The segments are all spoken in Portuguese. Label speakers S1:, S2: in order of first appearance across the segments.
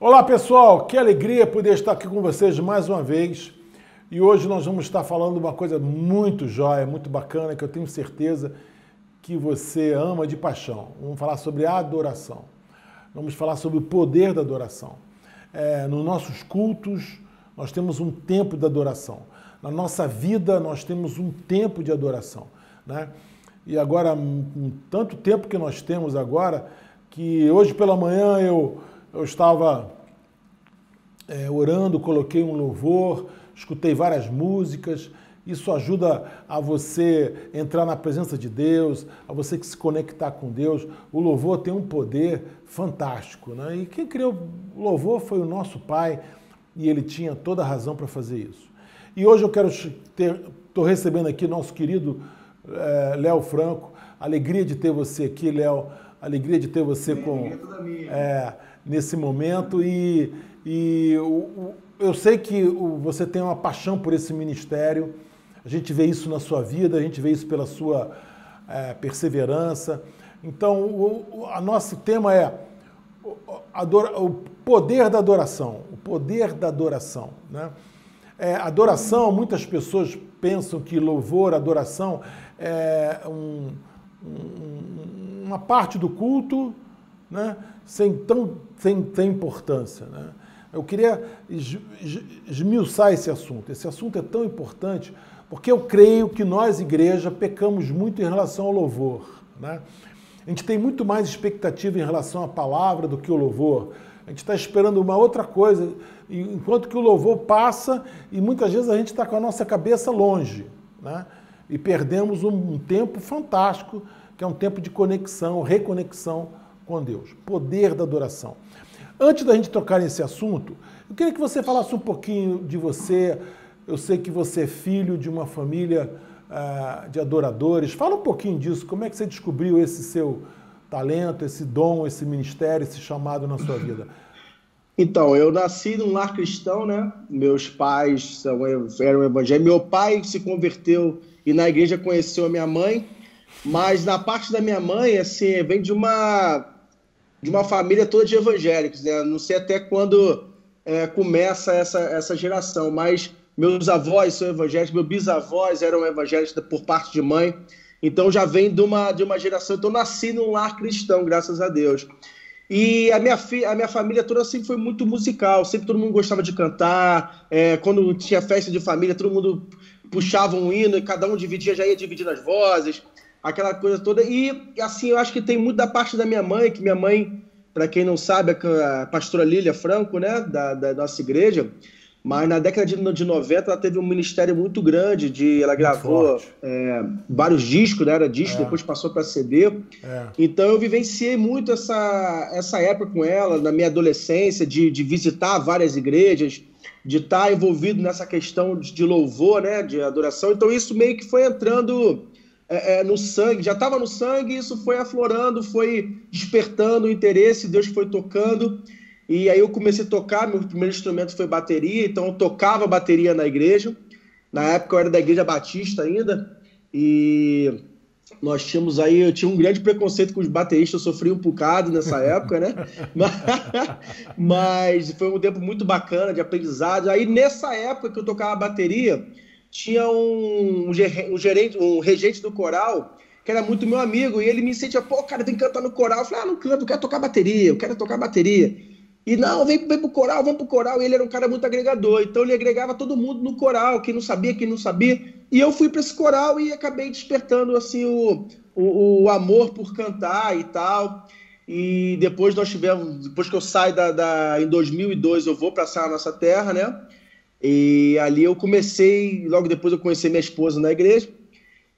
S1: Olá pessoal, que alegria poder estar aqui com vocês mais uma vez. E hoje nós vamos estar falando uma coisa muito jóia, muito bacana, que eu tenho certeza que você ama de paixão. Vamos falar sobre a adoração. Vamos falar sobre o poder da adoração. Nos nossos cultos, nós temos um tempo de adoração. Na nossa vida, nós temos um tempo de adoração, né? E agora, com tanto tempo que nós temos agora, que hoje pela manhã eu estava orando, coloquei um louvor, escutei várias músicas. Isso ajuda a você entrar na presença de Deus, a você se conectar com Deus. O louvor tem um poder fantástico, né? E quem criou o louvor foi o nosso Pai, e Ele tinha toda a razão para fazer isso. E hoje eu estou recebendo aqui nosso querido Léo Franco. Alegria de ter você aqui, Léo. Alegria de ter você nesse momento. Eu sei que você tem uma paixão por esse ministério. A gente vê isso na sua vida, a gente vê isso pela sua perseverança. Então, o nosso tema é o poder da adoração. O poder da adoração, né? Adoração, muitas pessoas pensam que louvor, adoração é uma parte do culto, né, sem importância, né? Eu queria esmiuçar esse assunto. Esse assunto é tão importante porque eu creio que nós, igreja, pecamos muito em relação ao louvor, né? A gente tem muito mais expectativa em relação à palavra do que o louvor. A gente está esperando uma outra coisa, enquanto que o louvor passa e muitas vezes a gente está com a nossa cabeça longe, né? E perdemos um tempo fantástico, que é um tempo de conexão, reconexão com Deus. Poder da adoração. Antes da gente tocar nesse assunto, eu queria que você falasse um pouquinho de você. Eu sei que você é filho de uma família de adoradores. Fala um pouquinho disso. Como é que você descobriu esse seu talento, esse dom, esse ministério, esse chamado na sua vida?
S2: Então, eu nasci num lar cristão, né? Meus pais eram evangélicos. Meu pai se converteu e na igreja conheceu a minha mãe. Mas na parte da minha mãe, assim, vem de uma família toda de evangélicos, né? Não sei até quando começa essa geração, mas meus avós são evangélicos, meus bisavós eram evangélicos por parte de mãe, então já vem de uma geração. Então nasci num lar cristão, graças a Deus. E a minha família toda sempre foi muito musical, sempre todo mundo gostava de cantar. Quando tinha festa de família, todo mundo puxava um hino e cada um já ia dividindo as vozes, aquela coisa toda. E assim, eu acho que tem muito da parte da minha mãe, que minha mãe, para quem não sabe, é a pastora Lília Franco, né, da nossa igreja, mas na década de 90 ela teve um ministério muito grande, ela gravou vários discos, né, era disco, depois passou para CD. Então eu vivenciei muito essa época com ela, na minha adolescência, de visitar várias igrejas, de estar envolvido nessa questão de louvor, né, de adoração. Então isso meio que foi entrando no sangue, já estava no sangue, isso foi aflorando, foi despertando o interesse, Deus foi tocando, e aí eu comecei a tocar. Meu primeiro instrumento foi bateria, então eu tocava bateria na igreja. Na época eu era da Igreja Batista ainda, e nós tínhamos aí, eu tinha um grande preconceito com os bateristas, eu sofri um bocado nessa época, né? Mas foi um tempo muito bacana de aprendizado. Aí nessa época que eu tocava bateria, tinha um regente do coral, que era muito meu amigo, e ele me incentivava: pô, cara, tem que cantar no coral. Eu falei: não canto, eu quero tocar bateria, eu quero tocar bateria. E não, vem pro coral, vamos pro coral. E ele era um cara muito agregador, então ele agregava todo mundo no coral, quem não sabia, quem não sabia. E eu fui para esse coral e acabei despertando assim o amor por cantar e tal. E depois depois que eu saio em 2002, eu vou para a Nossa Terra, né? E ali eu comecei, logo depois eu conheci minha esposa na igreja.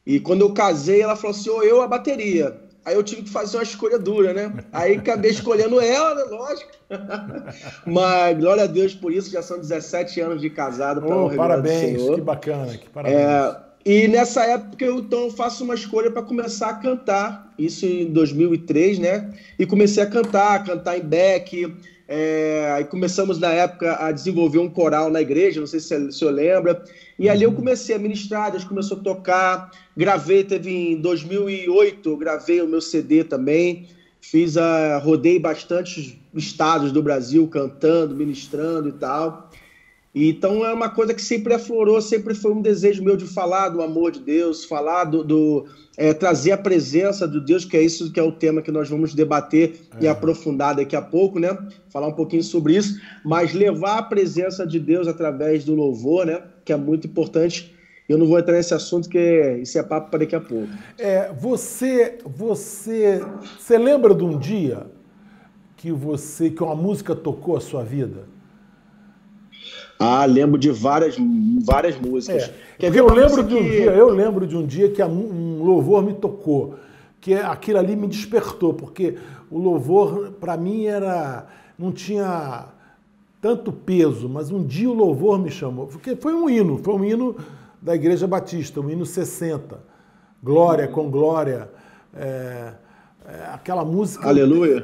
S2: E quando eu casei, ela falou assim, eu a bateria. Aí eu tive que fazer uma escolha dura, né? Aí acabei escolhendo ela, né? Lógico. Mas glória a Deus por isso, já são 17 anos de casado.
S1: Parabéns, que bacana, que parabéns.
S2: E nessa época eu então faço uma escolha para começar a cantar, isso em 2003, né? E comecei a cantar em back. Aí começamos na época a desenvolver um coral na igreja, não sei se o senhor lembra. E ali eu comecei a ministrar, Deus começou a tocar. Teve em 2008, eu gravei o meu CD também. Rodei bastante estados do Brasil cantando, ministrando e tal. Então é uma coisa que sempre aflorou, sempre foi um desejo meu de falar do amor de Deus, falar trazer a presença de Deus, que é isso que é o tema que nós vamos debater e aprofundar daqui a pouco, né? Falar um pouquinho sobre isso, mas levar a presença de Deus através do louvor, né? Que é muito importante. Eu não vou entrar nesse assunto, que isso é papo para daqui a pouco.
S1: Você lembra de um dia que uma música tocou a sua vida?
S2: Lembro de várias músicas.
S1: Eu lembro de um dia que um louvor me tocou, que aquilo ali me despertou, porque o louvor, para mim, não tinha tanto peso, mas um dia o louvor me chamou, porque foi um hino da Igreja Batista, um hino 60, Glória com Glória, aquela música...
S2: Aleluia!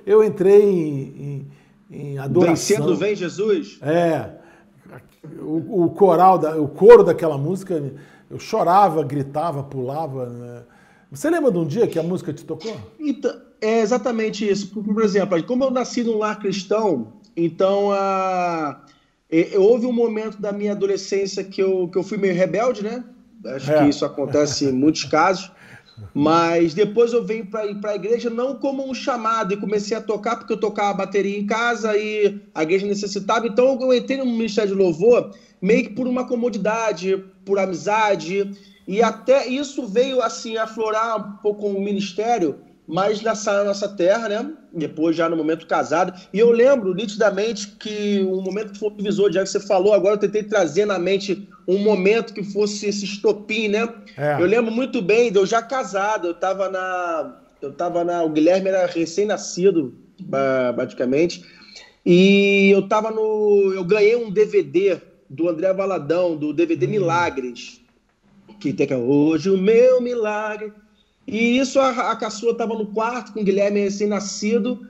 S1: Eu entrei em adoração.
S2: Vencendo vem Jesus?
S1: O coro daquela música, eu chorava, gritava, pulava. Né? Você lembra de um dia que a música te tocou?
S2: Então, é exatamente isso. Por exemplo, como eu nasci num lar cristão, então houve um momento da minha adolescência que eu fui meio rebelde, né? Acho que isso acontece em muitos casos. Mas depois eu venho para a igreja não como um chamado e comecei a tocar, porque eu tocava bateria em casa e a igreja necessitava. Então eu entrei no Ministério de Louvor meio que por uma comodidade, por amizade, e até isso veio assim aflorar um pouco o ministério, mas nessa nossa terra, né? Depois já no momento casado. E eu lembro nitidamente que um momento que foi o divisor, já que você falou, agora eu tentei trazer na mente um momento que fosse esse estopim, né? Eu lembro muito bem de eu já casado, o Guilherme era recém-nascido, praticamente, e eu ganhei um DVD do André Valadão, do DVD Milagres, que tem Hoje o Meu Milagre. E isso, a caçula estava no quarto com o Guilherme recém-nascido,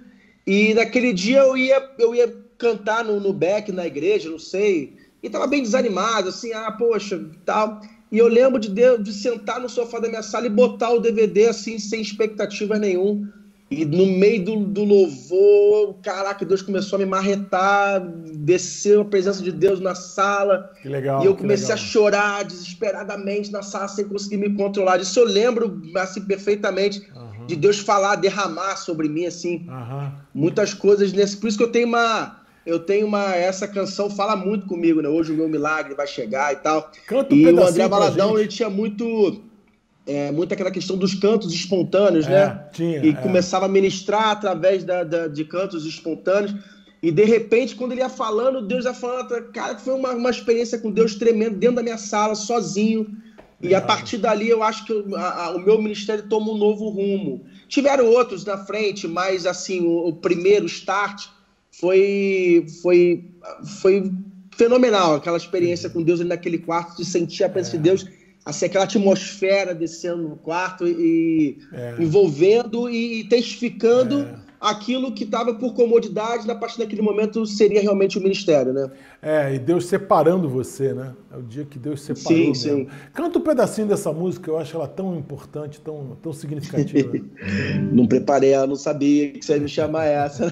S2: e naquele dia eu ia cantar no back, na igreja, não sei, e estava bem desanimado, assim, poxa, tal. E eu lembro de sentar no sofá da minha sala e botar o DVD, assim, sem expectativa nenhuma. E no meio do louvor, caraca, Deus começou a me marretar, desceu a presença de Deus na sala.
S1: Que legal.
S2: E eu comecei a chorar desesperadamente na sala, sem conseguir me controlar. Disso eu lembro, assim, perfeitamente, de Deus falar, derramar sobre mim, assim, muitas coisas nesse. Por isso que essa canção fala muito comigo, né? Hoje o meu milagre vai chegar e tal.
S1: Canta
S2: e o André Valadão, ele tinha muito aquela questão dos cantos espontâneos, né? Começava a ministrar através de cantos espontâneos. E de repente, quando ele ia falando, Deus ia falando, cara, foi uma experiência com Deus tremenda dentro da minha sala, sozinho. E a partir dali eu acho que o meu ministério toma um novo rumo. Tiveram outros na frente, mas assim, o primeiro start foi fenomenal, aquela experiência com Deus ali naquele quarto, de sentir a presença de Deus, assim, aquela atmosfera descendo no quarto e envolvendo e testificando aquilo que estava por comodidade, a partir daquele momento seria realmente o ministério, né?
S1: E Deus separando você, né? É o dia que Deus separou mesmo. Sim. Canta um pedacinho dessa música, eu acho ela tão importante, tão significativa.
S2: Não preparei ela, não sabia que você ia me chamar essa.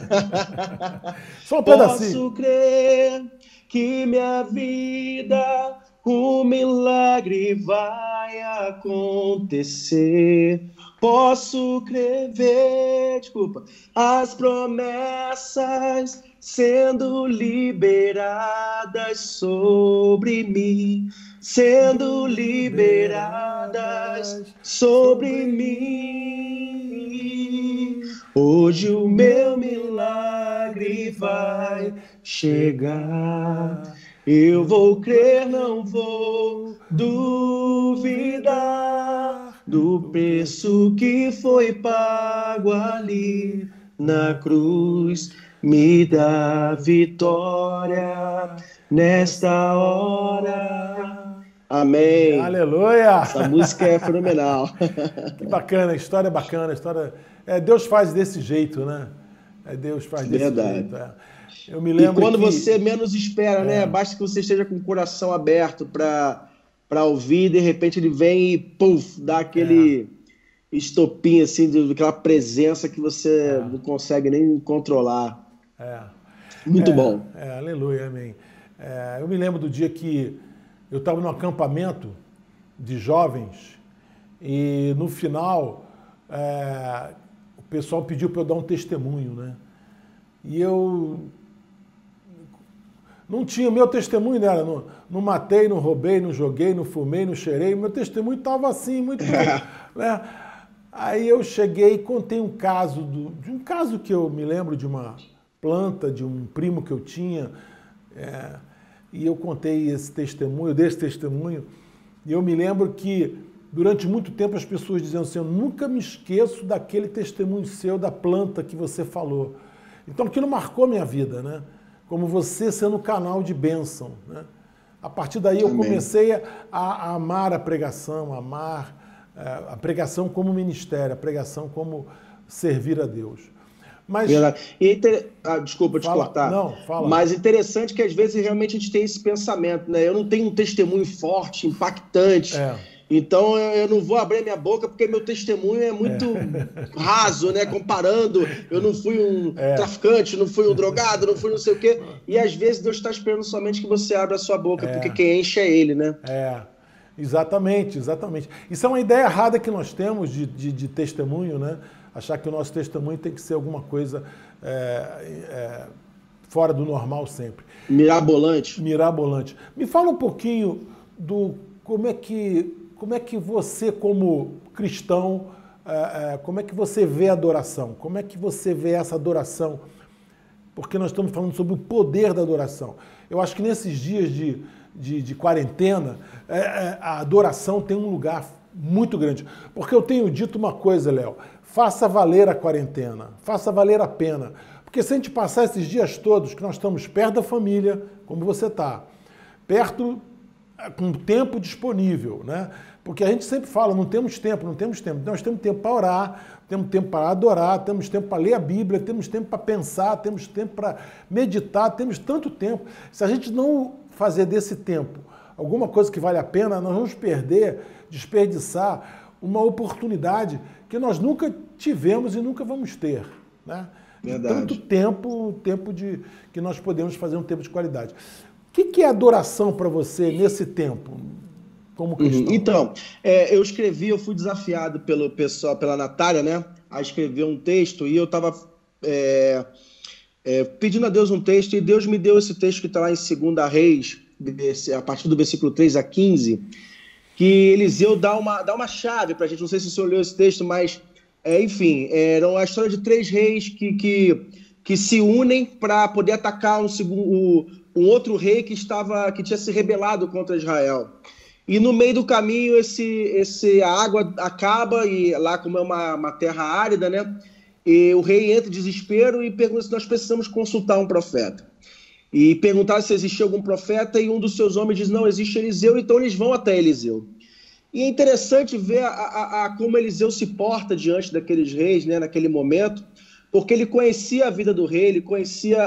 S1: Só um pedacinho.
S2: Posso crer que minha vida, um milagre vai acontecer. Posso ver, desculpa, as promessas sendo liberadas sobre mim, sendo liberadas sobre mim. Hoje o meu milagre vai chegar. Eu vou crer, não vou duvidar do preço que foi pago ali na cruz. Me dá vitória nesta hora. Amém.
S1: Aleluia!
S2: Essa música é fenomenal.
S1: Que bacana, a história é bacana, a história... Deus faz desse jeito, né? Deus faz desse jeito. Eu me lembro
S2: e quando você menos espera, né? Basta que você esteja com o coração aberto para ouvir, de repente ele vem e puf, dá aquele estopim, assim, aquela presença que você não consegue nem controlar. Muito bom.
S1: Aleluia, amém. Eu me lembro do dia que eu estava num acampamento de jovens e no final o pessoal pediu para eu dar um testemunho, né? E eu não tinha, meu testemunho era, não matei, não roubei, não joguei, não fumei, não cheirei, meu testemunho estava assim, muito... né? Aí eu cheguei e contei um caso, de um caso que eu me lembro de uma planta, de um primo que eu tinha, e eu contei esse testemunho, desse testemunho, e eu me lembro que durante muito tempo as pessoas diziam assim, eu nunca me esqueço daquele testemunho seu, da planta que você falou. Então aquilo marcou minha vida, né? Como você sendo canal de bênção, né? A partir daí eu comecei a amar a pregação, a pregação como ministério, a pregação como servir a Deus. Mas...
S2: desculpa te cortar.
S1: Não, fala.
S2: Mas interessante que às vezes realmente a gente tem esse pensamento, né? Eu não tenho um testemunho forte, impactante. Então eu não vou abrir minha boca porque meu testemunho é muito raso, né? Comparando, eu não fui um traficante, não fui um drogado, não fui não sei o quê. E às vezes Deus está esperando somente que você abra a sua boca, porque quem enche é Ele, né?
S1: Exatamente, exatamente. Isso é uma ideia errada que nós temos de testemunho, né? Achar que o nosso testemunho tem que ser alguma coisa fora do normal sempre.
S2: Mirabolante.
S1: Mirabolante. Me fala um pouquinho do como é que você, como cristão, como é que você vê a adoração? Como é que você vê essa adoração? Porque nós estamos falando sobre o poder da adoração. Eu acho que nesses dias de quarentena, a adoração tem um lugar muito grande. Porque eu tenho dito uma coisa, Léo, faça valer a quarentena, faça valer a pena. Porque se a gente passar esses dias todos que nós estamos perto da família, como você está, perto, com tempo disponível, né? Porque a gente sempre fala, não temos tempo. Nós temos tempo para orar, temos tempo para adorar, temos tempo para ler a Bíblia, temos tempo para pensar, temos tempo para meditar, temos tanto tempo. Se a gente não fazer desse tempo alguma coisa que vale a pena, nós vamos desperdiçar uma oportunidade que nós nunca tivemos e nunca vamos ter, né?
S2: Verdade.
S1: Tanto tempo que nós podemos fazer um tempo de qualidade. O que é adoração para você nesse tempo, como cristão?
S2: Então, eu fui desafiado pelo pessoal, pela Natália, né, a escrever um texto, e eu estava pedindo a Deus um texto, e Deus me deu esse texto que está lá em 2 Reis, a partir do versículo 3 a 15, que Eliseu dá uma chave para a gente. Não sei se você olhou esse texto, mas, enfim, era a história de 3 reis que se unem para poder atacar um outro rei que tinha se rebelado contra Israel. E no meio do caminho a água acaba, e lá, como é uma terra árida, né? E o rei entra em desespero e pergunta se nós precisamos consultar um profeta. E perguntar se existia algum profeta, e um dos seus homens diz, não, existe Eliseu, então eles vão até Eliseu. E é interessante ver como Eliseu se porta diante daqueles reis, né, naquele momento, porque ele conhecia a vida do rei, ele conhecia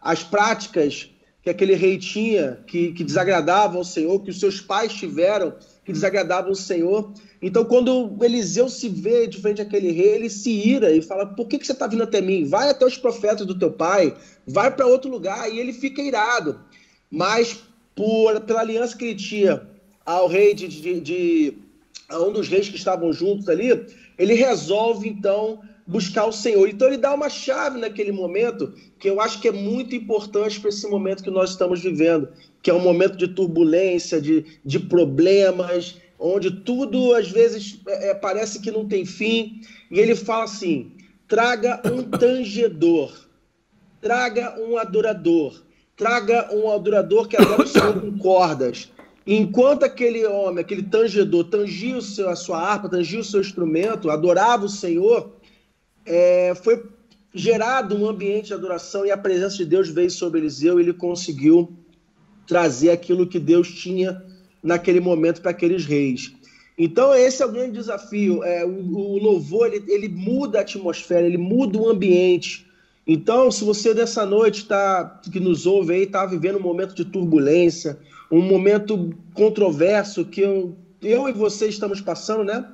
S2: as práticas que aquele rei tinha, que desagradavam ao Senhor, que os seus pais tiveram, que desagradavam o Senhor. Então, quando Eliseu se vê de frente àquele rei, ele se ira e fala, por que você está vindo até mim? Vai até os profetas do teu pai, vai para outro lugar. E ele fica irado. Mas, pela aliança que ele tinha ao rei a um dos reis que estavam juntos ali, ele resolve, então, buscar o Senhor. Então, ele dá uma chave naquele momento, que eu acho que é muito importante para esse momento que nós estamos vivendo, que é um momento de turbulência, de problemas, onde tudo, às vezes, parece que não tem fim. E ele fala assim, traga um tangedor, traga um adorador que adora o Senhor com cordas. Enquanto aquele homem, aquele tangedor, tangia a sua harpa, tangia o seu instrumento, adorava o Senhor, foi gerado um ambiente de adoração e a presença de Deus veio sobre Eliseu e ele conseguiu trazer aquilo que Deus tinha naquele momento para aqueles reis. Então esse é o grande desafio. O louvor, ele muda a atmosfera, ele muda o ambiente. Então, se você dessa noite que nos ouve aí, está vivendo um momento de turbulência, um momento controverso que eu e você estamos passando, né?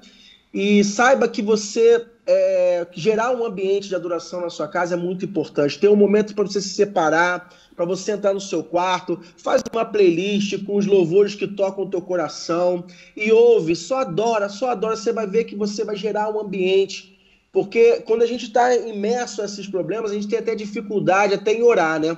S2: E saiba que você gerar um ambiente de adoração na sua casa é muito importante. Tem um momento para você se separar, para você entrar no seu quarto, faz uma playlist com os louvores que tocam o teu coração e ouve, só adora, você vai ver que você vai gerar um ambiente. Porque quando a gente está imerso a esses problemas, a gente tem até dificuldade até em orar, né?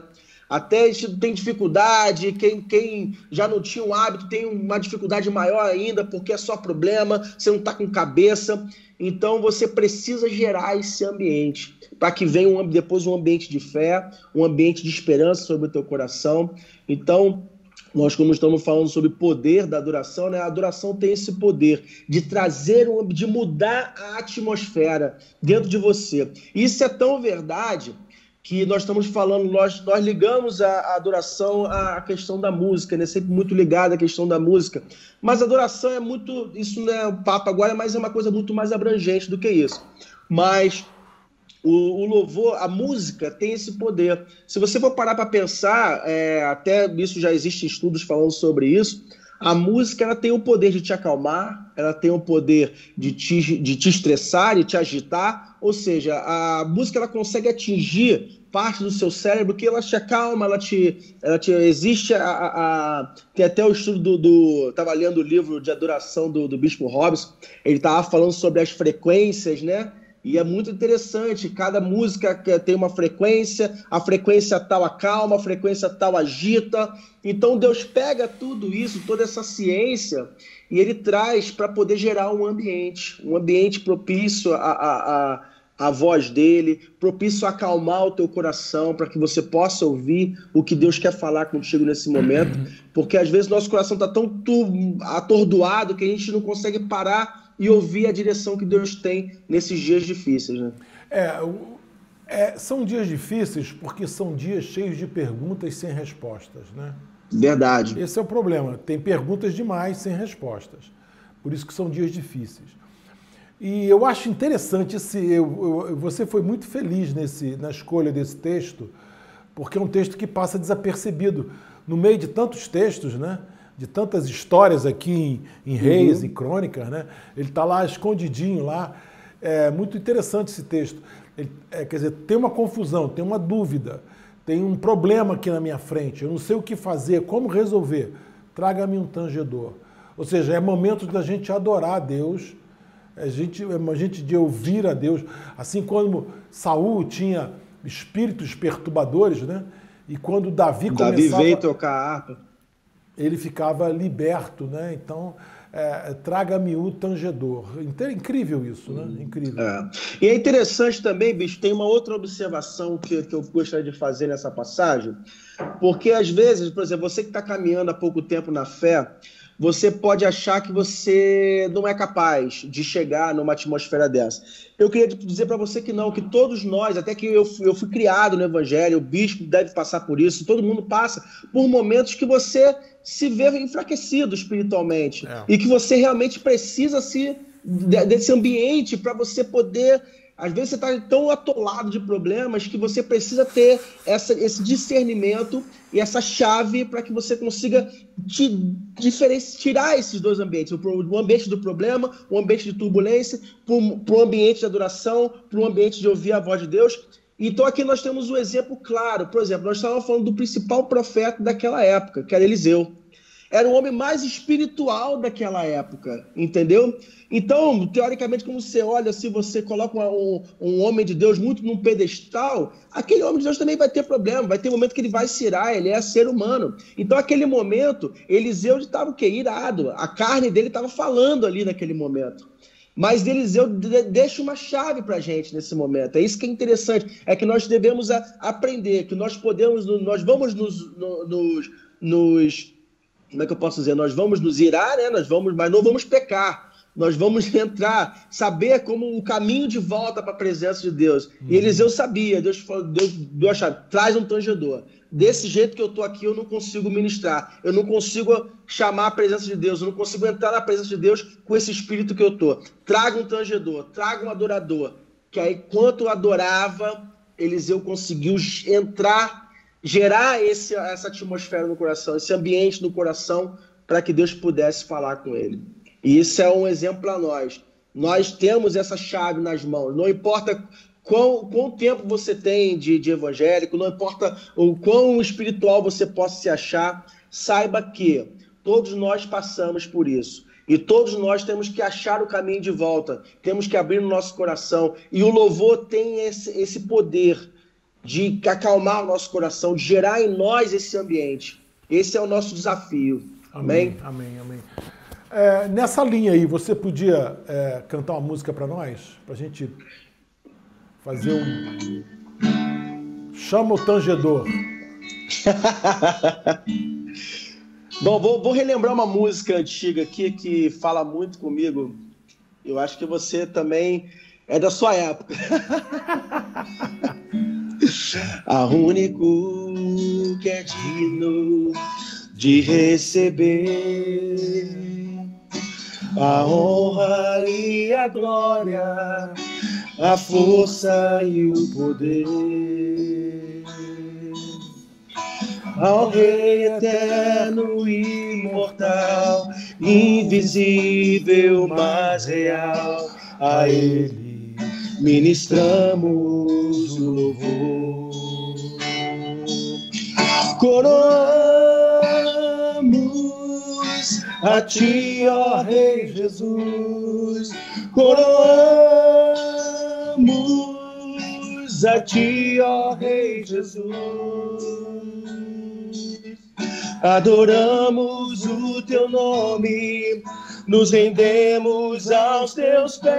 S2: Até a gente tem dificuldade, quem já não tinha um hábito tem uma dificuldade maior ainda, porque é só problema, você não está com cabeça. Então você precisa gerar esse ambiente, para que venha depois um ambiente de fé, um ambiente de esperança sobre o teu coração. Então, nós, como estamos falando sobre o poder da adoração, né? A adoração tem esse poder de trazer, de mudar a atmosfera dentro de você. Isso é tão verdade que nós estamos falando, nós ligamos a adoração à questão da música, né? Sempre muito ligada à questão da música. Mas a adoração é muito, isso não é o papo agora, mas é uma coisa muito mais abrangente do que isso. Mas o louvor, a música tem esse poder. Se você for parar para pensar, até isso já existem estudos falando sobre isso, a música ela tem o poder de te acalmar, ela tem o poder de te estressar, de te agitar, ou seja, a música ela consegue atingir parte do seu cérebro que ela te acalma, ela te existe, tem até o estudo estava lendo o livro de adoração do Bispo Robson, ele estava falando sobre as frequências, né? E é muito interessante, cada música tem uma frequência, a frequência tal acalma, a frequência tal agita. Então Deus pega tudo isso, toda essa ciência, e ele traz para poder gerar um ambiente propício à voz dele, propício a acalmar o teu coração, para que você possa ouvir o que Deus quer falar contigo nesse momento, porque às vezes nosso coração está tão atordoado que a gente não consegue parar e ouvir a direção que Deus tem nesses dias difíceis, né?
S1: São dias difíceis porque são dias cheios de perguntas sem respostas, né?
S2: Verdade.
S1: Esse é o problema. Tem perguntas demais sem respostas. Por isso que são dias difíceis. E eu acho interessante, você foi muito feliz na escolha desse texto, porque é um texto que passa desapercebido. No meio de tantos textos, né? De tantas histórias aqui em Reis e Crônicas, né? Ele está lá escondidinho lá. É muito interessante esse texto. Quer dizer, tem uma confusão, tem uma dúvida, tem um problema aqui na minha frente, eu não sei o que fazer, como resolver. Traga-me um tangedor. Ou seja, é momento da gente adorar a Deus, é gente de ouvir a Deus. Assim como Saul tinha espíritos perturbadores, né? E quando Davi
S2: veio tocar a harpa,
S1: ele ficava liberto, né? Então, traga-me o tangedor. Incrível isso, né? Incrível.
S2: E é interessante também, bicho, tem uma outra observação que eu gostaria de fazer nessa passagem, porque às vezes, por exemplo, você que está caminhando há pouco tempo na fé, você pode achar que você não é capaz de chegar numa atmosfera dessa. Eu queria dizer para você que não, que todos nós, até que eu fui criado no Evangelho, o bispo deve passar por isso, todo mundo passa por momentos que você se vê enfraquecido espiritualmente e que você realmente precisa desse ambiente para você poder. Às vezes você está tão atolado de problemas que você precisa ter esse discernimento e essa chave para que você consiga tirar esses dois ambientes, o ambiente do problema, o ambiente de turbulência, para o ambiente de adoração, para o ambiente de ouvir a voz de Deus. Então aqui nós temos um exemplo claro. Por exemplo, nós estávamos falando do principal profeta daquela época, que era Eliseu. era o homem mais espiritual daquela época, entendeu? Então, teoricamente, como você olha, se você coloca um homem de Deus muito num pedestal, aquele homem de Deus também vai ter problema, vai ter um momento que ele vai se irar, ele é ser humano. Então, aquele momento, Eliseu estava o quê? Irado. A carne dele estava falando ali naquele momento. Mas Eliseu deixa uma chave para a gente nesse momento. É isso que é interessante, é que nós devemos aprender, que nós podemos, nós vamos como é que eu posso dizer? Nós vamos nos irar, né? Mas não vamos pecar. Nós vamos entrar, saber como o caminho de volta para a presença de Deus. E Eliseu sabia, Deus falou, Deus achava, traz um tangedor. Desse jeito que eu estou aqui, eu não consigo ministrar. Eu não consigo chamar a presença de Deus. Eu não consigo entrar na presença de Deus com esse espírito que eu estou. Traga um tangedor, traga um adorador. Que aí, enquanto adorava, Eliseu conseguiu entrar, gerar essa atmosfera no coração, esse ambiente no coração, para que Deus pudesse falar com ele. E isso é um exemplo para nós. Nós temos essa chave nas mãos. Não importa quão tempo você tem de evangélico, não importa o quão espiritual você possa se achar, saiba que todos nós passamos por isso. E todos nós temos que achar o caminho de volta, temos que abrir o nosso coração. E o louvor tem esse poder de acalmar o nosso coração, de gerar em nós esse ambiente. Esse é o nosso desafio. Amém?
S1: Amém, amém. Nessa linha aí, você podia cantar uma música para nós? Para a gente fazer Chama o tangedor.
S2: Bom, vou relembrar uma música antiga aqui que fala muito comigo. Eu acho que você também é da sua época. A único que é digno de receber a honra e a glória, a força e o poder, ao Rei eterno e imortal, invisível, mas real, a Ele ministramos o louvor. Coroamos a Ti, ó Rei Jesus, coroamos a Ti, ó Rei Jesus, adoramos o Teu nome, nos rendemos aos Teus pés,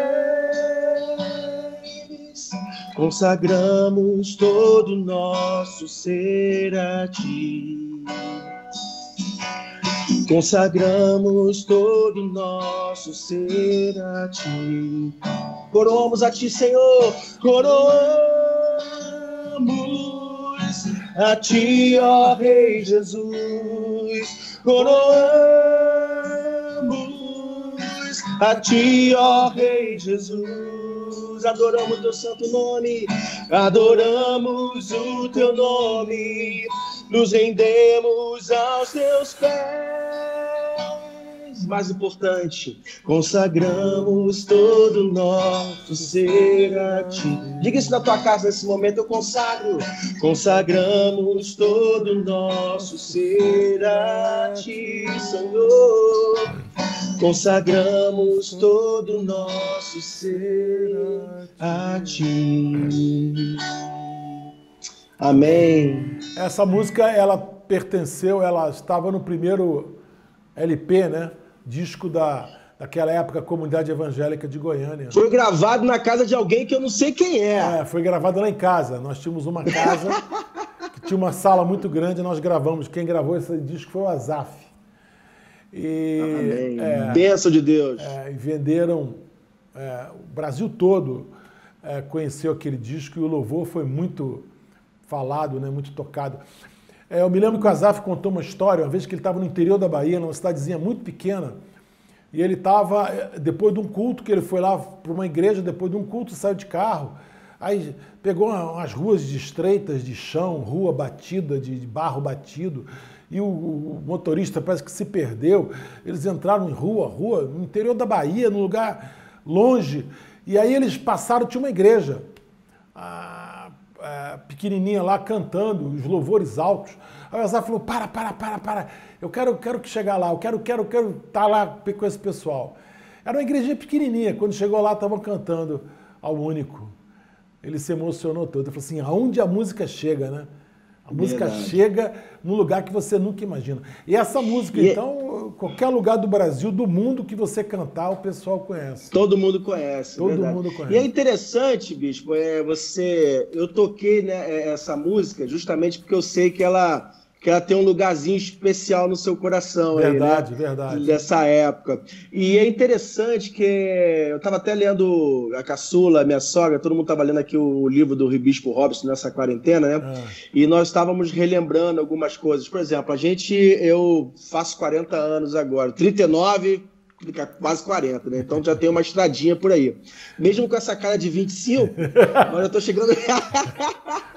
S2: consagramos todo o nosso ser a Ti. Consagramos todo o nosso ser a Ti. Coroamos a Ti, Senhor. Coroamos a Ti, ó Rei Jesus. Coroamos a Ti, ó Rei Jesus. Adoramos Teu santo nome. Adoramos o Teu nome. Nos rendemos aos Teus pés. Mais importante, consagramos todo o nosso ser a Ti. Diga isso na tua casa nesse momento, eu consagro. Consagramos todo o nosso ser a Ti, Senhor. Consagramos todo o nosso ser a Ti. Amém.
S1: Essa música, ela estava no primeiro LP, né? Disco daquela época, Comunidade Evangélica de Goiânia.
S2: Foi gravado na casa de alguém que eu não sei quem é.
S1: Foi gravado lá em casa. Nós tínhamos uma casa que tinha uma sala muito grande e nós gravamos. Quem gravou esse disco foi o Azaf.
S2: Amém. Bênção de Deus.
S1: E venderam, o Brasil todo conheceu aquele disco e o louvor foi muito falado, né, muito tocado. Eu me lembro que o Azaf contou uma história, uma vez que ele estava no interior da Bahia, numa cidadezinha muito pequena, e ele estava, depois de um culto, que ele foi lá para uma igreja, depois de um culto, saiu de carro, aí pegou umas ruas estreitas de chão, rua batida, de barro batido, e o motorista parece que se perdeu. Eles entraram em rua, no interior da Bahia, num lugar longe, e aí eles passaram, tinha uma igreja pequenininha lá cantando, os louvores altos. Aí o Elzar falou, para, eu quero que chegar lá, eu quero estar lá com esse pessoal. Era uma igrejinha pequenininha, quando chegou lá estavam cantando ao único. Ele se emocionou todo, ele falou assim, aonde a música chega, né? A música chega num lugar que você nunca imagina. E essa música, então, qualquer lugar do Brasil, do mundo que você cantar, o pessoal conhece.
S2: Todo mundo conhece.
S1: Todo mundo conhece.
S2: E é interessante, Bispo, eu toquei, né, essa música justamente porque eu sei que ela tem um lugarzinho especial no seu coração.
S1: Verdade,
S2: aí, né?
S1: Verdade.
S2: Dessa época. E é interessante que eu estava até lendo a caçula, minha sogra, todo mundo estava lendo aqui o livro do Bispo Robson nessa quarentena, né? E nós estávamos relembrando algumas coisas. Por exemplo, eu faço 40 anos agora, 39, quase 40, né? Então já tem uma estradinha por aí. Mesmo com essa cara de 25, mas eu tô chegando...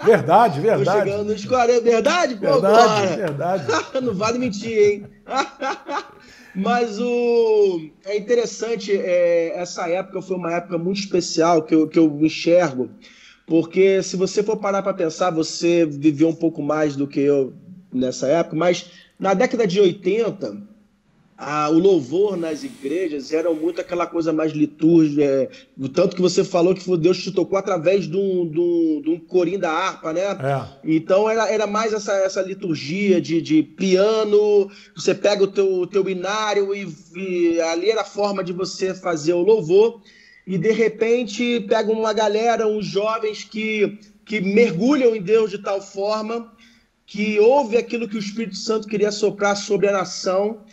S1: Verdade.
S2: Tô chegando nos 40. Verdade? Pô,
S1: verdade.
S2: Não vale mentir, hein? Mas é interessante, essa época foi uma época muito especial que eu enxergo, porque se você for parar para pensar, você viveu um pouco mais do que eu nessa época, mas na década de 80... o louvor nas igrejas era muito aquela coisa mais litúrgica, tanto que você falou que Deus te tocou através de um corim da harpa, né? Então era mais essa liturgia de piano, você pega o teu binário e ali era a forma de você fazer o louvor, e de repente pega uma galera, uns jovens que mergulham em Deus de tal forma que ouve aquilo que o Espírito Santo queria soprar sobre a nação.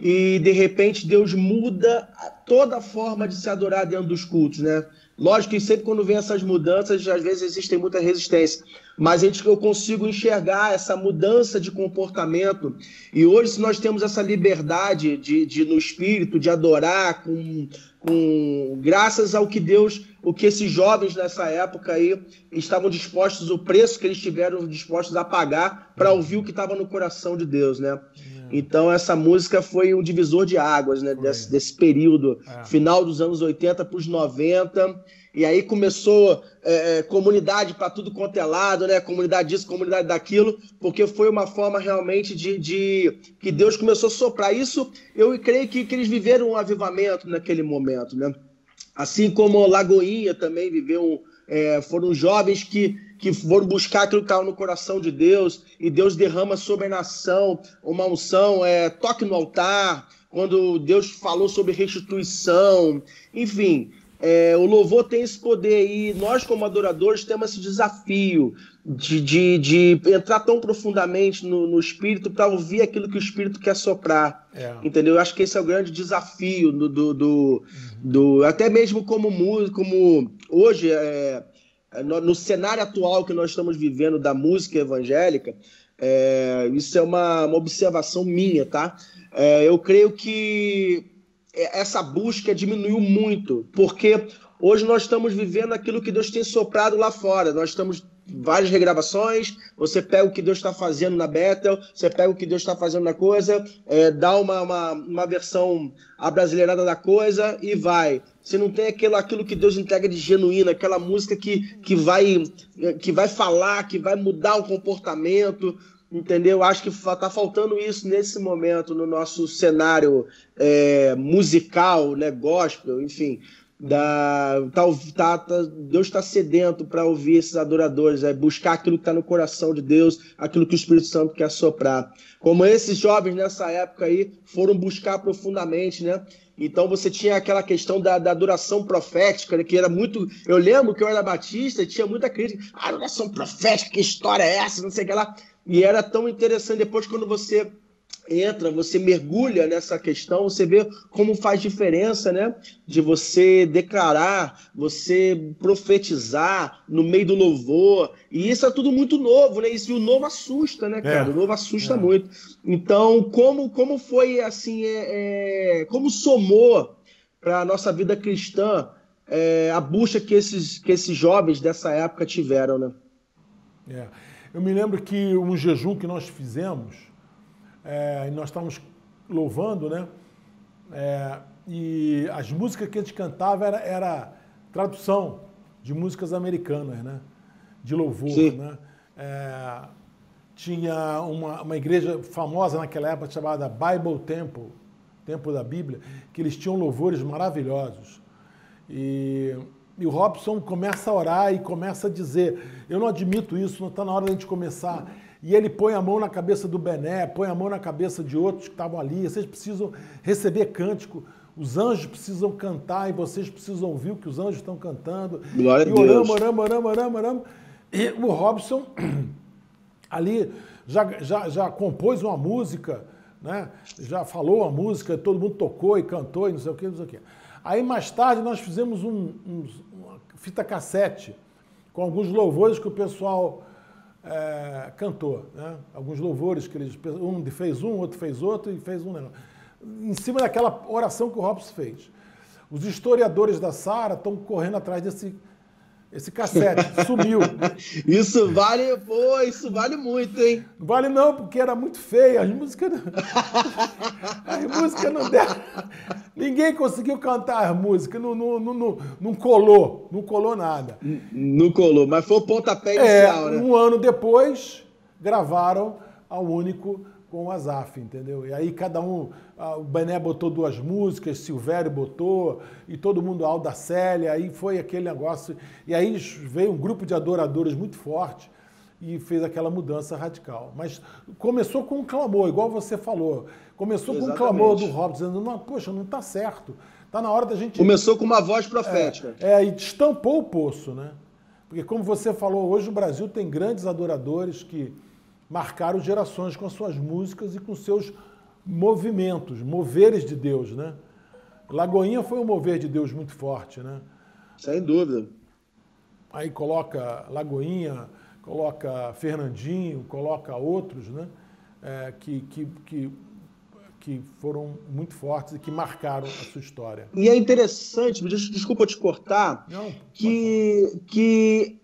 S2: E, de repente, Deus muda toda a forma de se adorar dentro dos cultos, né? Lógico que sempre quando vem essas mudanças, às vezes existe muita resistência. Mas eu consigo enxergar essa mudança de comportamento. E hoje, se nós temos essa liberdade no Espírito, de adorar, graças ao que o que esses jovens nessa época aí estavam dispostos, o preço que eles tiveram dispostos a pagar para ouvir o que estava no coração de Deus, né? Então essa música foi um divisor de águas, né? Desse período, final dos anos 80 para os 90, e aí começou comunidade para tudo quanto é lado, né? Comunidade disso, comunidade daquilo, porque foi uma forma realmente que Deus começou a soprar. Isso, eu creio que eles viveram um avivamento naquele momento, né? Assim como Lagoinha também viveu foram jovens que foram buscar aquilo que estava no coração de Deus, e Deus derrama sobre a nação uma unção, toque no altar, quando Deus falou sobre restituição, enfim, o louvor tem esse poder, e nós como adoradores temos esse desafio de entrar tão profundamente no Espírito para ouvir aquilo que o Espírito quer soprar, entendeu? Eu acho que esse é o grande desafio até mesmo como hoje, no cenário atual que nós estamos vivendo da música evangélica, isso é uma observação minha, tá? Eu creio que essa busca diminuiu muito, porque hoje nós estamos vivendo aquilo que Deus tem soprado lá fora. Nós estamos várias regravações, você pega o que Deus está fazendo na Bethel, você pega o que Deus está fazendo na coisa, dá uma versão abrasileirada da coisa e vai. Você não tem aquilo que Deus entrega de genuíno, aquela música que vai falar, que vai mudar o comportamento, entendeu? Acho que está faltando isso nesse momento no nosso cenário musical, né, gospel, enfim. Deus está sedento para ouvir esses adoradores, buscar aquilo que está no coração de Deus, aquilo que o Espírito Santo quer soprar. Como esses jovens nessa época aí foram buscar profundamente, né? Então você tinha aquela questão da adoração profética, né, que era muito... Eu lembro que eu era batista e tinha muita crítica. Adoração profética, que história é essa? Não sei o que lá. E era tão interessante depois quando você você mergulha nessa questão, você vê como faz diferença, né? De você declarar, você profetizar no meio do louvor. E isso é tudo muito novo, né? Isso, e o novo assusta, né, cara? O novo assusta muito. Então, como foi assim, como somou para a nossa vida cristã a busca que esses jovens dessa época tiveram, né?
S1: Eu me lembro que um jejum que nós fizemos, e nós estávamos louvando, né? E as músicas que a gente cantava era tradução de músicas americanas, né? de louvor,
S2: Sim.
S1: né? Tinha uma igreja famosa naquela época chamada Bible Temple, Templo da Bíblia, que eles tinham louvores maravilhosos. E o Robson começa a orar e começa a dizer, eu não admito isso, não está na hora da gente começar. E ele põe a mão na cabeça do Bené, põe a mão na cabeça de outros que estavam ali, vocês precisam receber cântico, os anjos precisam cantar e vocês precisam ouvir o que os anjos estão cantando.
S2: Glória
S1: e
S2: a Deus.
S1: oramos. E o Robson ali já compôs uma música, né? Já falou a música, todo mundo tocou e cantou e não sei o que, não sei o que. Aí mais tarde nós fizemos uma fita cassete com alguns louvores que o pessoal cantou, né? Alguns louvores que um fez um, outro fez outro e fez um negócio. Em cima daquela oração que o Robson fez. Os historiadores da Sara estão correndo atrás esse cassete, sumiu.
S2: Isso vale muito, hein?
S1: Não vale não, porque era muito feia, as músicas não deram. Ninguém conseguiu cantar as músicas, não colou nada.
S2: Não colou, mas foi o pontapé inicial, né?
S1: Um ano depois, gravaram ao único com o Asaf, entendeu? E aí cada um, o Bené botou 2 músicas, Silvério botou, e todo mundo, Alda Célia, aí foi aquele negócio. E aí veio um grupo de adoradores muito forte e fez aquela mudança radical. Mas começou com um clamor, igual você falou. Começou com um clamor do Robson, dizendo, não, poxa, não está certo. Está na hora da gente...
S2: Começou com uma voz profética.
S1: E destampou o poço, né? Porque como você falou, hoje o Brasil tem grandes adoradores que marcaram gerações com as suas músicas e com seus movimentos, moveres de Deus, né? Lagoinha foi um mover de Deus muito forte, né?
S2: Sem dúvida.
S1: Aí coloca Lagoinha, coloca Fernandinho, coloca outros, né? Que foram muito fortes e que marcaram a sua história.
S2: E é interessante, desculpa te cortar, que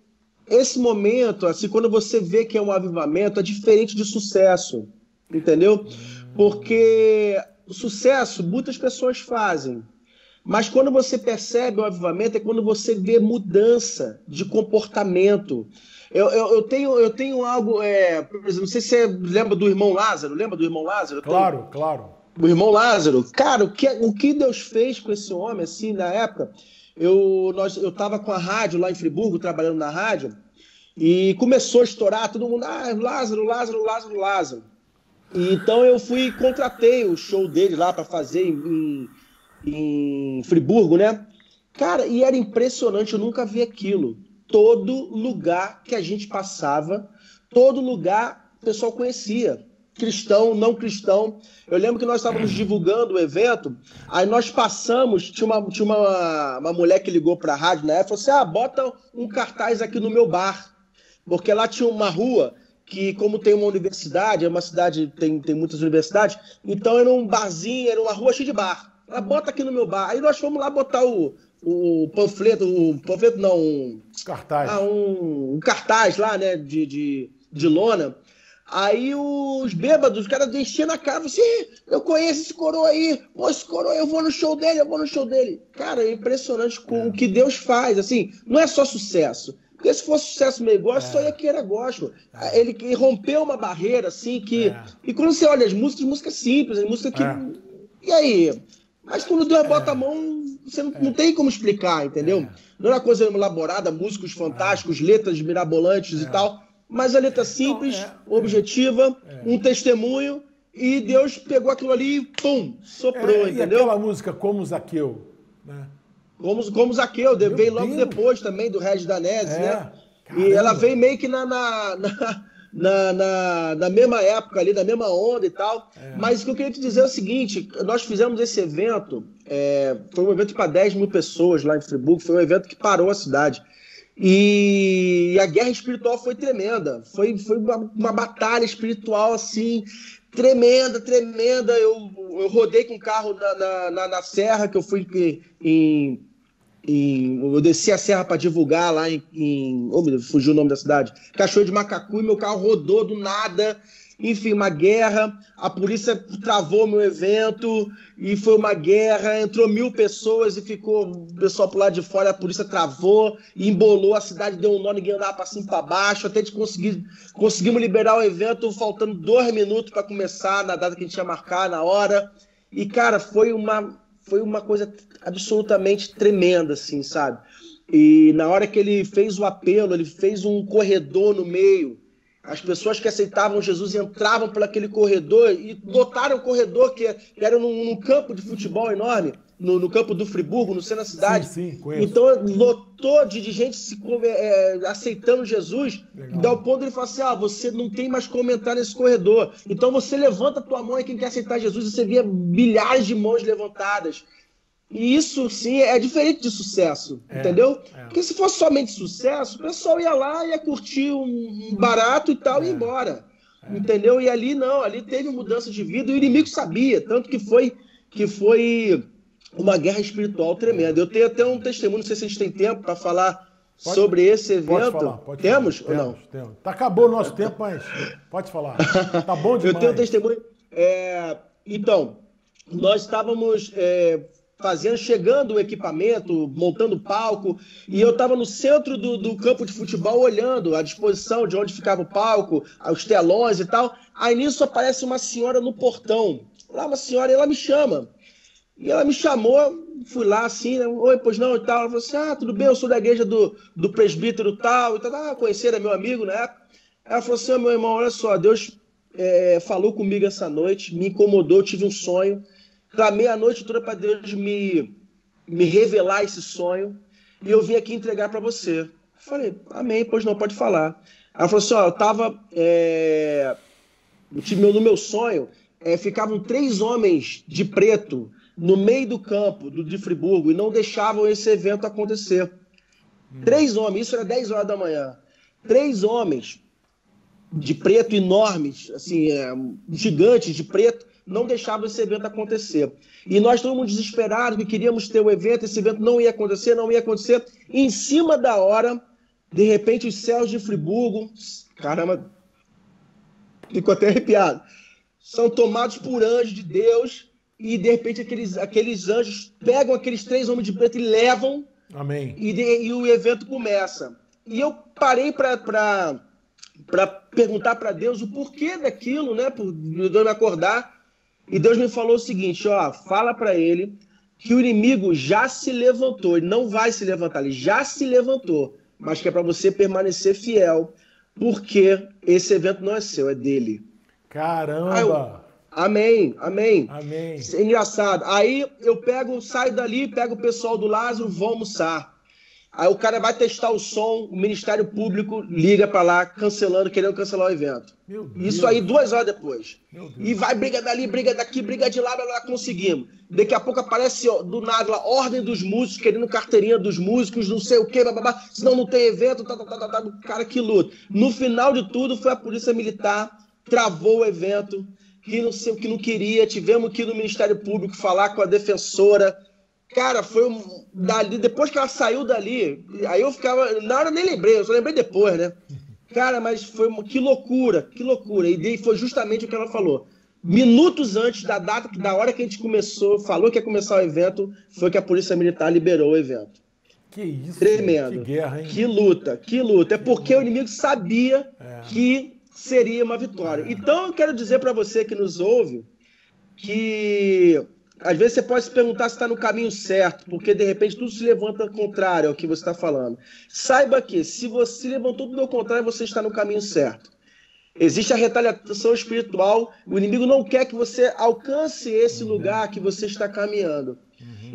S2: esse momento, assim, quando você vê que é um avivamento, é diferente de sucesso, entendeu? Porque o sucesso muitas pessoas fazem, mas quando você percebe o avivamento é quando você vê mudança de comportamento. Eu tenho algo, por exemplo, não sei se você lembra do irmão Lázaro,
S1: Claro.
S2: O irmão Lázaro, cara, o que Deus fez com esse homem, assim, na época, eu estava com a rádio lá em Friburgo, trabalhando na rádio, e começou a estourar, todo mundo, Lázaro. E então eu contratei o show dele lá para fazer em Friburgo, né? Cara, e era impressionante, eu nunca vi aquilo. Todo lugar que a gente passava, todo lugar o pessoal conhecia. Cristão, não cristão. Eu lembro que nós estávamos divulgando o evento, aí nós passamos, tinha uma mulher que ligou para a rádio na época, falou assim, bota um cartaz aqui no meu bar, porque lá tinha uma rua que, como tem uma universidade, é uma cidade, tem muitas universidades, então era um barzinho, era uma rua cheia de bar. Ela bota aqui no meu bar. Aí nós fomos lá botar o panfleto não,
S1: cartaz.
S2: Um cartaz lá, né, de lona. Aí os bêbados, os caras enchendo a cara, assim, eu conheço esse coroa aí, esse coroa, eu vou no show dele. Cara, é impressionante com o que Deus faz, assim, não é só sucesso. Porque se fosse sucesso meio gospel, só ia que era gospel. Ele rompeu uma barreira, assim, que... E quando você olha as músicas simples, as músicas que... E aí? Mas quando Deus bota a mão, você não tem como explicar, entendeu? Não era coisa elaborada, músicos fantásticos, letras mirabolantes e tal... Mas a letra simples, objetiva, um testemunho, e Deus pegou aquilo ali e pum, soprou, entendeu?
S1: E aquela música Como Zaqueu, né?
S2: Como Zaqueu, veio logo depois também do Regis Danese, né? Caramba. E ela veio meio que na mesma época ali, na mesma onda e tal. Mas o que eu queria te dizer é o seguinte, nós fizemos esse evento, foi um evento para 10 mil pessoas lá em Friburgo, foi um evento que parou a cidade. E a guerra espiritual foi tremenda, foi uma batalha espiritual assim, tremenda. Eu rodei com o carro na serra, que eu fui eu desci a serra para divulgar lá fugiu o nome da cidade, Cachoeira de Macacu, e meu carro rodou do nada, enfim, uma guerra, a polícia travou meu evento e foi uma guerra, entrou 1000 pessoas e ficou o pessoal pro lado de fora, a polícia travou e embolou, a cidade deu um nó, ninguém andava para cima e para baixo, até de conseguimos liberar o evento faltando 2 minutos para começar, na data que a gente ia marcar, na hora, e cara, foi uma coisa absolutamente tremenda, assim, sabe? E na hora que ele fez o apelo, ele fez um corredor no meio. As pessoas que aceitavam Jesus entravam por aquele corredor e lotaram o corredor, que era num campo de futebol enorme, no campo do Friburgo, no centro da cidade.
S1: Sim, conheço.
S2: Então lotou de gente aceitando Jesus, e dá o ponto de ele falar assim, você não tem mais como entrar nesse corredor. Então você levanta a tua mão e quem quer aceitar Jesus, e você via milhares de mãos levantadas. E isso, sim, é diferente de sucesso, entendeu? Porque se fosse somente sucesso, o pessoal ia lá, ia curtir um barato e tal, e ir embora, entendeu? E ali não, ali teve mudança de vida, e o inimigo sabia, tanto que foi uma guerra espiritual tremenda. Eu tenho até um testemunho, não sei se a gente tem tempo para falar sobre esse evento.
S1: Pode
S2: temos
S1: falar.
S2: ou não?
S1: Temos. Acabou o nosso tempo, mas pode falar. Tá bom demais.
S2: Eu tenho um testemunho. Então, nós estávamos... chegando o equipamento, montando o palco, e eu estava no centro do campo de futebol olhando a disposição de onde ficava o palco, os telões e tal. Aí nisso aparece uma senhora no portão. Lá uma senhora, e ela me chama. E ela me chamou, fui lá assim, né? Oi, pois não, e tal. Ela falou assim, tudo bem, eu sou da igreja do presbítero tal, e tal. Conhecer, é meu amigo na época. Ela falou assim, meu irmão, olha só, Deus falou comigo essa noite, me incomodou, eu tive um sonho. Clamei a noite toda para Deus me revelar esse sonho e eu vim aqui entregar para você. Eu falei, amém, pois não, pode falar. Ela falou assim, eu estava no meu sonho, ficavam 3 homens de preto no meio do campo de Friburgo e não deixavam esse evento acontecer. 3 homens, isso era 10 horas da manhã. 3 homens de preto enormes, assim, gigantes de preto, não deixava esse evento acontecer. E nós todo mundo desesperado, que queríamos ter o evento, esse evento não ia acontecer. E em cima da hora, de repente, os céus de Friburgo, caramba, ficou até arrepiado, são tomados por anjos de Deus, e de repente aqueles anjos pegam aqueles 3 homens de preto e levam,
S1: amém.
S2: E o evento começa. E eu parei para perguntar para Deus o porquê daquilo, né, por Deus me acordar. E Deus me falou o seguinte, fala para ele que o inimigo já se levantou, ele não vai se levantar, ele já se levantou, mas que é para você permanecer fiel, porque esse evento não é seu, é dele.
S1: Caramba!
S2: Amém.
S1: Isso
S2: é engraçado. Aí eu saio dali, pego o pessoal do Lázaro, vou almoçar. Aí o cara vai testar o som, o Ministério Público liga para lá, querendo cancelar o evento. Isso aí 2 horas depois. E vai, briga dali, briga daqui, briga de lá, conseguimos. Daqui a pouco aparece do nada a ordem dos músicos, querendo carteirinha dos músicos, não sei o que, senão não tem evento, cara que luta. No final de tudo foi a polícia militar, travou o evento, que não sei o que não queria, tivemos que ir no Ministério Público falar com a defensora. Cara, dali, depois que ela saiu dali, aí eu ficava, na hora eu nem lembrei, eu só lembrei depois, né? Cara, mas que loucura. E foi justamente o que ela falou. Minutos antes da hora que a gente falou que ia começar o evento, foi que a Polícia Militar liberou o evento.
S1: Que isso,
S2: tremendo.
S1: Que guerra, hein?
S2: Que luta. É porque o inimigo sabia que seria uma vitória. Então eu quero dizer para você que nos ouve que às vezes você pode se perguntar se está no caminho certo, porque de repente tudo se levanta contrário ao que você está falando. Saiba que se você levantou tudo ao contrário, você está no caminho certo. Existe a retaliação espiritual, o inimigo não quer que você alcance esse lugar que você está caminhando.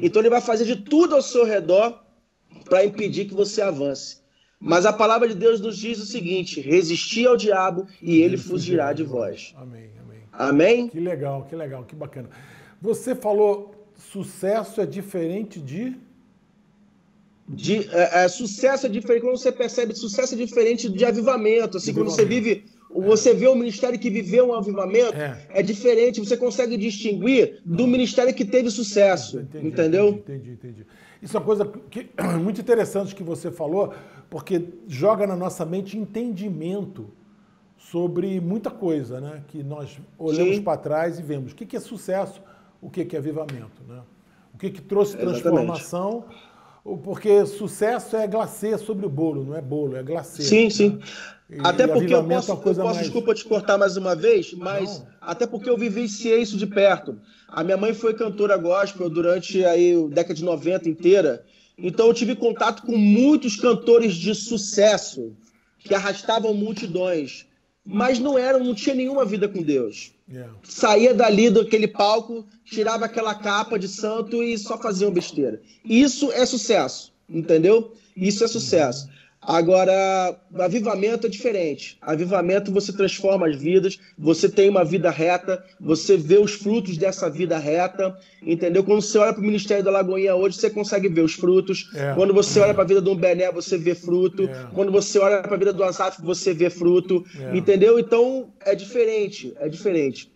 S2: Então ele vai fazer de tudo ao seu redor para impedir que você avance. Mas a palavra de Deus nos diz o seguinte: resistir ao diabo e ele fugirá de vós.
S1: Amém.
S2: Amém?
S1: Que legal, que bacana. Você falou, sucesso é diferente
S2: sucesso é diferente, quando você percebe, sucesso é diferente de avivamento. Assim, quando você vive, você vê um ministério que viveu um avivamento, é diferente, você consegue distinguir do ministério que teve sucesso. Entendeu?
S1: Entendi. Isso é uma coisa muito interessante que você falou, porque joga na nossa mente entendimento sobre muita coisa, né? Que nós olhamos para trás e vemos o que é sucesso, o que é avivamento, né? O que trouxe transformação, porque sucesso é glacê sobre o bolo, não é bolo, é glacê.
S2: Sim,
S1: né?
S2: sim. Até porque eu posso,
S1: mais...
S2: desculpa te cortar mais uma vez, mas não. Até porque eu vivenciei isso de perto. A minha mãe foi cantora gospel durante aí a década de 90 inteira, então eu tive contato com muitos cantores de sucesso que arrastavam multidões, mas não tinha nenhuma vida com Deus. Saía dali daquele palco, tirava aquela capa de santo e só faziam besteira. Isso é sucesso, entendeu? Isso é sucesso. Agora, avivamento é diferente. Avivamento você transforma as vidas, você tem uma vida reta, você vê os frutos dessa vida reta, entendeu? Quando você olha para o Ministério da Lagoinha hoje, você consegue ver os frutos. Quando você olha para a vida do Bené, você vê fruto. Quando você olha para a vida do Asaf, você vê fruto, entendeu? Então, é diferente, é diferente.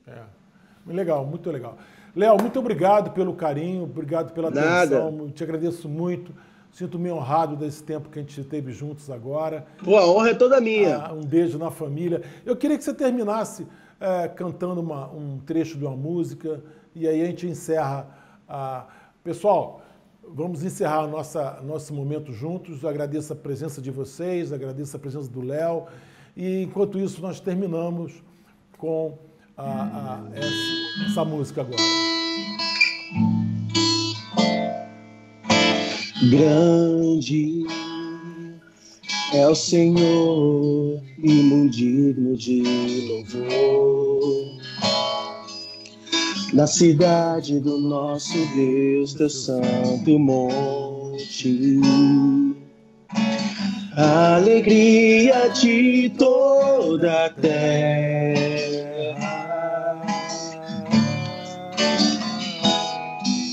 S1: Legal, muito legal. Léo, muito obrigado pelo carinho, obrigado pela atenção, te agradeço muito. Sinto-me honrado desse tempo que a gente esteve juntos agora.
S2: Pô, a honra é toda minha.
S1: Um beijo na família. Eu queria que você terminasse cantando um trecho de uma música e aí a gente encerra. Pessoal, vamos encerrar nosso momento juntos. Eu agradeço a presença de vocês, agradeço a presença do Léo. E enquanto isso, nós terminamos com essa música agora.
S2: Grande é o Senhor e muito digno de louvor. Na cidade do nosso Deus, teu santo monte, a alegria de toda a terra.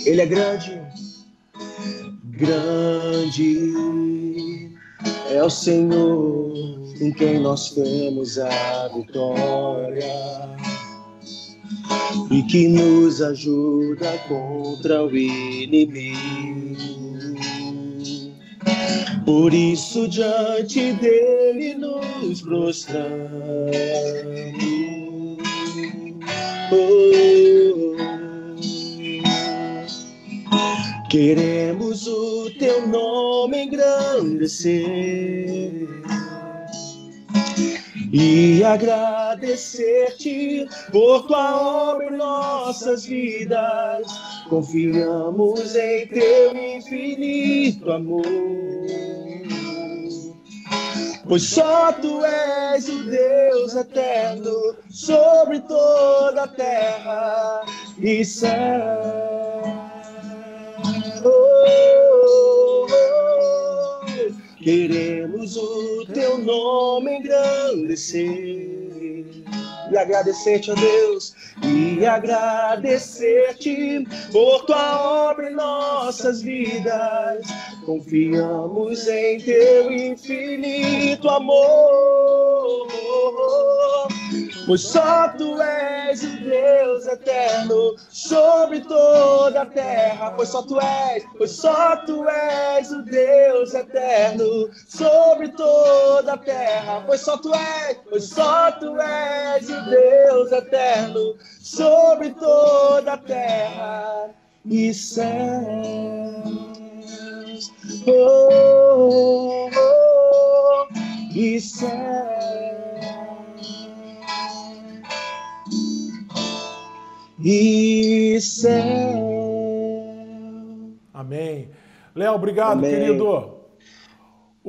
S2: Ele é grande. Grande é o Senhor em quem nós temos a vitória e que nos ajuda contra o inimigo. Por isso diante dele nos prostramos. Queremos o teu nome engrandecer e agradecer-te por tua obra em nossas vidas. Confiamos em teu infinito amor, pois só tu és o Deus eterno sobre toda a terra e céu. Queremos o teu nome engrandecer e agradecer-te, ó Deus, e agradecer-te por tua obra em nossas vidas. Confiamos em teu infinito amor, pois só tu és o Deus eterno sobre toda a terra. Pois só tu és o Deus eterno sobre toda a terra. Pois só tu és o Deus eterno sobre toda a terra e céus. Oh, oh, oh, e céus. E céu.
S1: Amém. Léo, obrigado,
S2: Amém.
S1: Querido.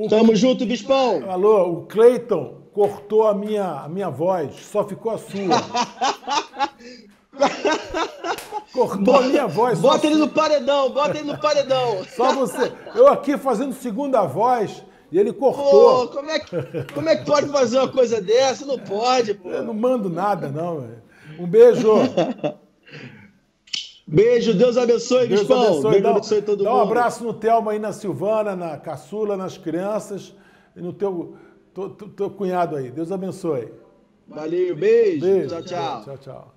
S2: Tamo junto, Bispão.
S1: Alô, o Cleiton cortou a minha voz, só ficou a sua. Cortou a minha voz.
S2: Bota ele no paredão, bota ele no paredão.
S1: Só você. Eu aqui fazendo segunda voz e ele cortou.
S2: Pô, como é que pode fazer uma coisa dessa? Não pode, pô.
S1: Eu não mando nada, não, velho. Um beijo.
S2: Beijo, Deus abençoe, Bispão. Deus abençoe todo mundo.
S1: Dá um abraço no Thelma aí, na Silvana, na Caçula, nas crianças e no teu cunhado aí. Deus abençoe.
S2: Valeu, beijo.
S1: Beijo.
S2: Tchau, tchau.
S1: Tchau, tchau.